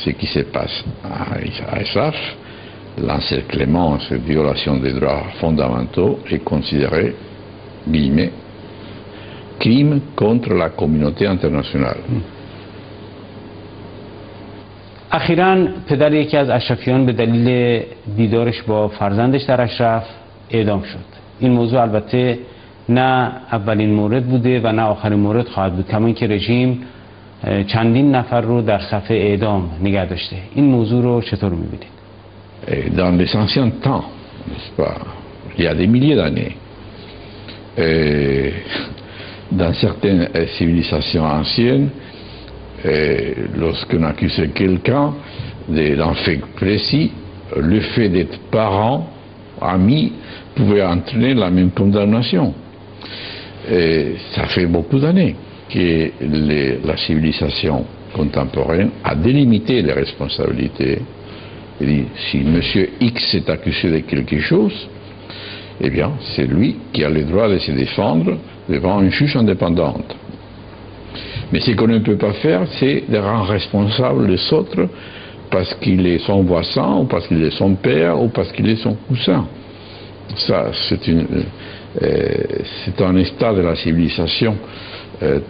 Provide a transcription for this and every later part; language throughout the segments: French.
Ce qui se passe à Ashraf, l'encerclement, cette violation des droits fondamentaux est considéré, guillemets, crime contre la communauté internationale. اخیراً پدر یکی از اشرفیان به دلیل دیدارش با فرزندش در اشرف اعدام شد. این موضوع البته نه اولین مورد بوده و نه آخرین مورد خواهد بود، کما اینکه رژیم چندین نفر رو در صف اعدام نگه داشته. این موضوع رو چطور می‌بینید؟ Dans les anciens temps, n'est-ce pas, il y a des milliers d'années, dans certaines civilisations anciennes, lorsqu'on accusait quelqu'un d'un fait précis, le fait d'être parent, ami, pouvait entraîner la même condamnation. Et ça fait beaucoup d'années que la civilisation contemporaine a délimité les responsabilités. Et dit, si M. X est accusé de quelque chose, eh bien, c'est lui qui a le droit de se défendre devant une juge indépendante. Mais ce qu'on ne peut pas faire, c'est de rendre responsable les autres parce qu'il est son voisin, ou parce qu'il est son père, ou parce qu'il est son cousin. Ça, c'est un état de la civilisation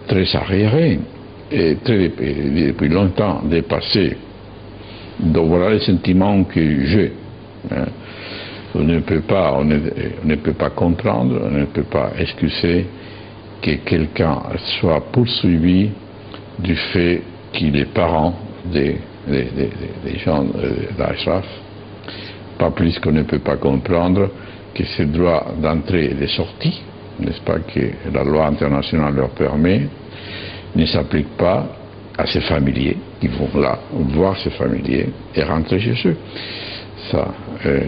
très arriéré et depuis longtemps dépassé. Donc voilà les sentiments que j'ai. On ne peut pas comprendre, on ne peut pas excuser que quelqu'un soit poursuivi du fait qu'il est parent des gens d'Ashraf. Pas plus qu'on ne peut pas comprendre que ce droit d'entrée et de sortie, n'est-ce pas, que la loi internationale leur permet, ne s'applique pas à ses familiers qui vont là voir ses familiers et rentrer chez eux. Ça,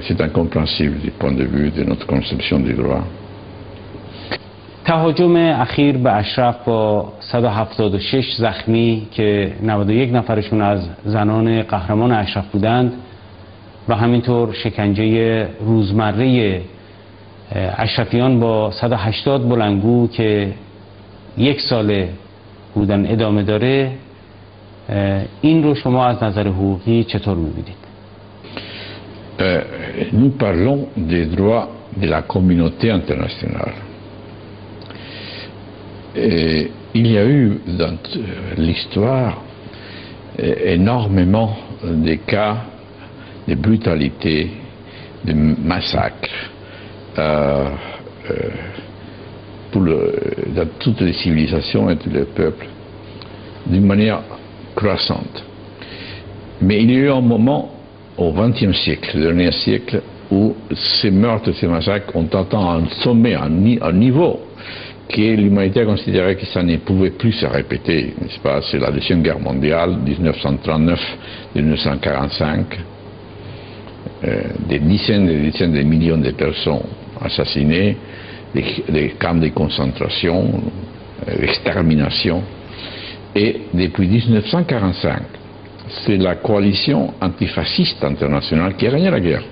c'est incompréhensible du point de vue de notre conception du droit. تهاجم اخیر به اشرف با 176 زخمی که 91 نفرشون از زنان قهرمان اشرف بودند و همینطور شکنجه روزمره اشرفیان با 180 بلندگو که 1 سال بودن ادامه داره، این رو شما از نظر حقوقی چطور می‌بینید؟ Nous parlons des droits de la communauté internationale. Et il y a eu dans l'histoire énormément de cas de brutalité, de massacres dans toutes les civilisations et tous les peuples d'une manière croissante. Mais il y a eu un moment au XXe siècle, le dernier siècle, où ces meurtres, ces massacres ont atteint un sommet, un niveau que l'humanité a considéré que ça ne pouvait plus se répéter, n'est-ce pas? C'est la Deuxième Guerre mondiale, 1939-1945, des dizaines et des dizaines de millions de personnes assassinées, des camps de concentration, d'extermination. Et depuis 1945, c'est la coalition antifasciste internationale qui a gagné la guerre,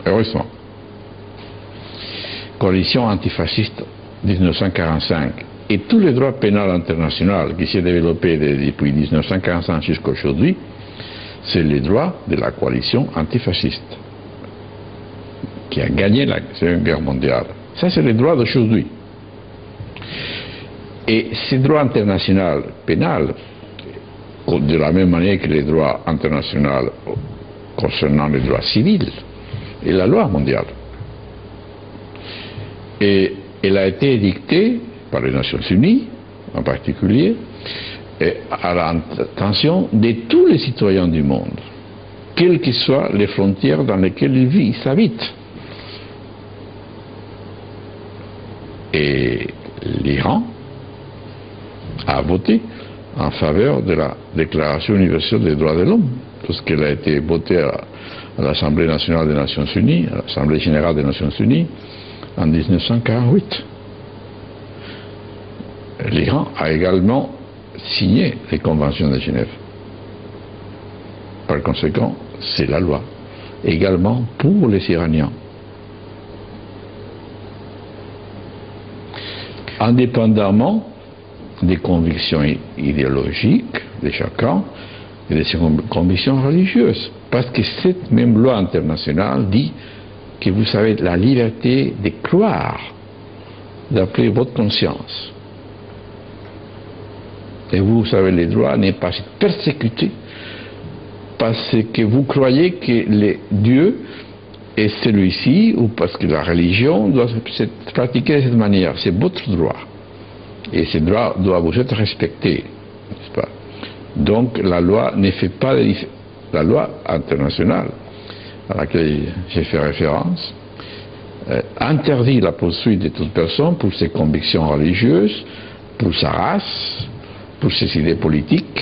heureusement. Coalition antifasciste 1945. Et tous les droits pénals internationaux qui s'est développé depuis 1945 jusqu'à aujourd'hui, c'est les droits de la coalition antifasciste qui a gagné la Seconde Guerre mondiale. Ça, c'est les droits d'aujourd'hui. Et ces droits internationaux pénals, de la même manière que les droits internationaux concernant les droits civils et la loi mondiale. Et elle a été édictée par les Nations Unies, en particulier, et à l'attention de tous les citoyens du monde, quelles que soient les frontières dans lesquelles ils habitent. Et l'Iran a voté en faveur de la Déclaration universelle des droits de l'homme, parce qu'elle a été votée à l'Assemblée nationale des Nations Unies, à l'Assemblée générale des Nations Unies, en 1948. L'Iran a également signé les conventions de Genève. Par conséquent, c'est la loi, également pour les Iraniens. Indépendamment des convictions idéologiques de chacun, et de ses convictions religieuses. Parce que cette même loi internationale dit que vous avez la liberté de croire, d'appeler votre conscience. Et vous avez le droit de ne pas être persécuté parce que vous croyez que Dieu est celui-ci, ou parce que la religion doit se pratiquer de cette manière. C'est votre droit. Et ce droit doit vous être respecté, n'est-ce pas? Donc la loi ne fait pas de différence. La loi internationale à laquelle j'ai fait référence interdit la poursuite de toute personne pour ses convictions religieuses, pour sa race, pour ses idées politiques.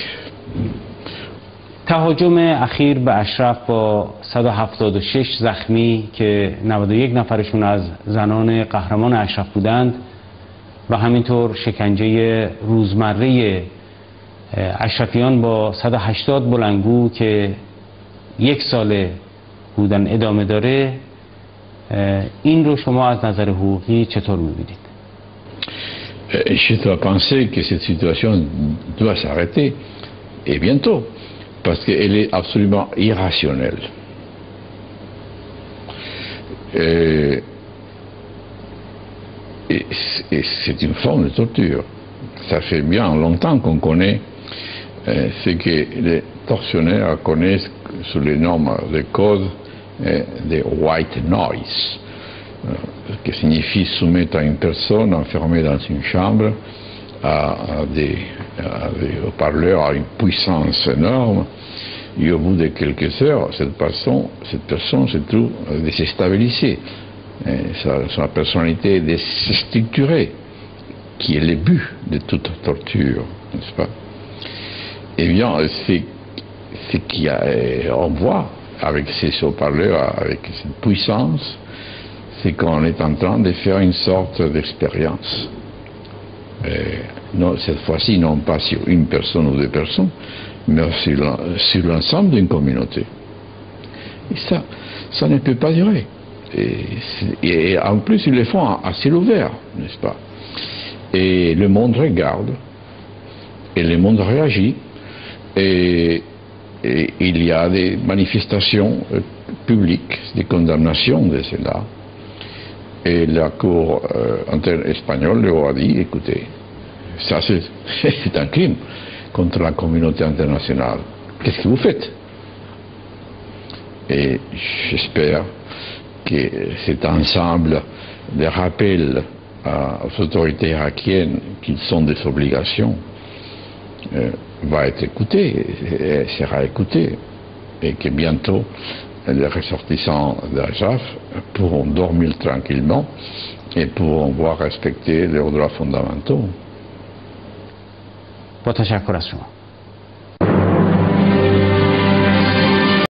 تهاجم اخیر به اشرف با 176 زخمی که 91 نفرشون از زنان قهرمان اشرف بودند و همینطور شکنجه روزمره اشرفیان با 180 بلندگو که 1 سال بودن ادامه داره، این رو شما از نظر حقوقی چطور می‌بینید؟ Je dois penser que cette situation doit s'arrêter et bientôt, parce qu'elle est absolument irrationnelle. Et c'est une forme de torture. Ça fait bien longtemps qu'on connaît ce que les tortionnaires connaissent sous les normes de code de white noise, qui signifie soumettre à une personne enfermée dans une chambre à des haut-parleurs à une puissance énorme, et au bout de quelques heures, cette personne se trouve déstabilisée. Sa personnalité est déstructurée, qui est le but de toute torture, n'est-ce pas? Eh bien, ce qu'on voit avec ces haut-parleurs, avec cette puissance, c'est qu'on est en train de faire une sorte d'expérience. Non, cette fois-ci, non pas sur une personne ou 2 personnes, mais sur l'ensemble d'une communauté. Et ça ne peut pas durer. Et en plus, ils le font à ciel ouvert, n'est-ce pas? Et le monde regarde, et le monde réagit, et il y a des manifestations publiques, des condamnations de cela. Et la Cour espagnole leur a dit, écoutez, ça c'est un crime contre la communauté internationale. Qu'est-ce que vous faites? Et j'espère que cet ensemble de rappels aux autorités irakiennes qu'ils ont des obligations va être écouté, sera écouté, et que bientôt les ressortissants d'Ashraf pourront dormir tranquillement et pourront voir respecter leurs droits fondamentaux. با تشکر از شما.